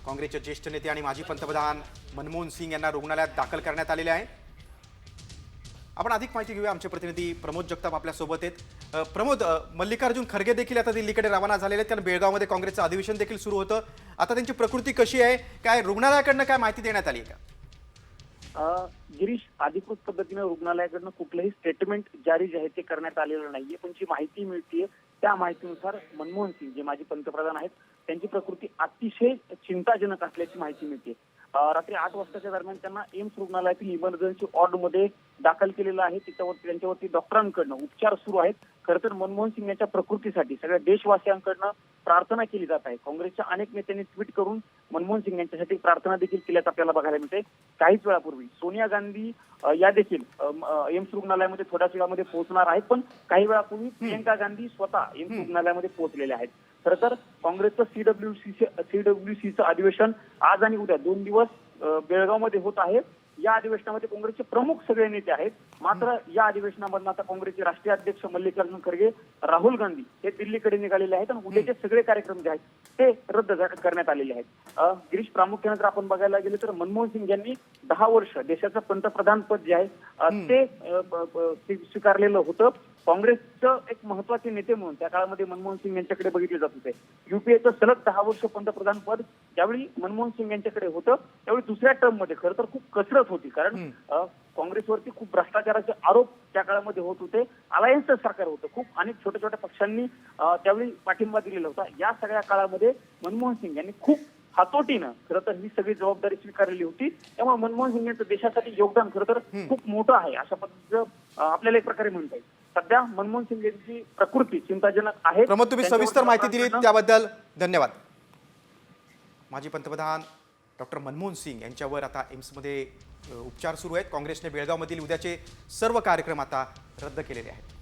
काँग्रेसचे ज्येष्ठ नेते आणि माजी पंतप्रधान मनमोहन सिंग यांना रुग्णालयात दाखल करण्यात आलेले आहे। आपण अधिक माहिती घेऊया, आमचे प्रतिनिधी प्रमोद जगताप आपल्या सोबत आहेत। प्रमोद, मल्लिकार्जुन खरगे देखील आता दिल्लीकडे रवाना झालेले आहेत, कारण बेळगावमध्ये काँग्रेसचं अधिवेशन देखील सुरू होतं। आता त्यांची प्रकृती कशी आहे, काय रुग्णालयाकडनं काय माहिती देण्यात आली आहे का? गिरीश, अधिकृत पद्धतीने रुग्णालयाकडनं कुठलंही स्टेटमेंट जारी जे आहे ते करण्यात आलेलं नाहीये, पण जी माहिती मिळतीये त्या माहितीनुसार मनमोहन सिंग जे माजी पंतप्रधान आहेत त्यांची प्रकृती अतिशय चिंताजनक असल्याची माहिती मिळते। रात्री 8 वाजताच्या दरम्यान त्यांना एम्स रुग्णालयातील इमर्जन्सी वॉर्डमध्ये दाखल केलेलं आहे। त्यांच्यावरती डॉक्टरांकडनं उपचार सुरू आहेत। खरं तर मनमोहन सिंग यांच्या प्रकृतीसाठी सगळ्या देशवासियांकडनं प्रार्थना केली जात आहे। काँग्रेसच्या अनेक नेत्यांनी ट्विट करून मनमोहन सिंग यांच्यासाठी प्रार्थना देखील केल्याचं आपल्याला बघायला मिळते। काहीच वेळापूर्वी सोनिया गांधी या देखील एम्स रुग्णालयामध्ये थोड्याच वेळामध्ये पोहोचणार आहेत, पण काही वेळापूर्वी प्रियंका गांधी स्वतः एम्स रुग्णालयामध्ये पोहोचलेले आहेत। खरं तर काँग्रेसचं सीडब्ल्यूसीचं अधिवेशन आज आणि उद्या 2 दिवस बेळगावमध्ये होत आहे। या अधिवेशनामध्ये काँग्रेसचे प्रमुख सगळे नेते आहेत। मात्र या अधिवेशनामधून आता काँग्रेसचे राष्ट्रीय अध्यक्ष मल्लिकार्जुन खरगे, राहुल गांधी हे दिल्लीकडे निघालेले आहेत आणि उद्याचे सगळे कार्यक्रम जे आहेत ते रद्द करण्यात आलेले आहेत। गिरीश, प्रामुख्याने जर आपण बघायला गेले तर मनमोहन सिंग यांनी 10 वर्ष देशाचं पंतप्रधान पद जे आहे ते स्वीकारलेलं होतं। काँग्रेसचं एक महत्वाचे नेते म्हणून त्या काळामध्ये मनमोहन सिंग यांच्याकडे बघितले जात होते। युपीएचं सलग 10 वर्ष पंतप्रधान पद ज्यावेळी मनमोहन सिंग यांच्याकडे होतं त्यावेळी दुसऱ्या टर्म मध्ये खरं तर खूप कसरत होती, कारण काँग्रेसवरती खूप भ्रष्टाचाराचे आरोप त्या काळामध्ये होत होते। अलायन्सचं सरकार होतं, खूप अनेक छोट्या छोट्या पक्षांनी त्यावेळी पाठिंबा दिलेला होता। या सगळ्या काळामध्ये मनमोहन सिंग यांनी खूप हातोटीनं खरं तर ही सगळी जबाबदारी स्वीकारलेली होती। त्यामुळे मनमोहन सिंग यांचं देशासाठी योगदान खरं तर खूप मोठं आहे अशा पद्धतीचं आपल्याला एक प्रकारे म्हणता येईल। सध्या मनमोहन सिंग यांची प्रकृती चिंताजनक आहे। प्रमोद, तुम्ही सविस्तर माहिती दिली त्याबद्दल धन्यवाद। माजी पंतप्रधान डॉक्टर मनमोहन सिंग यांच्यावर आता एम्समध्ये उपचार सुरू आहेत। काँग्रेसने बेळगावमधील उद्याचे सर्व कार्यक्रम आता रद्द केलेले आहेत।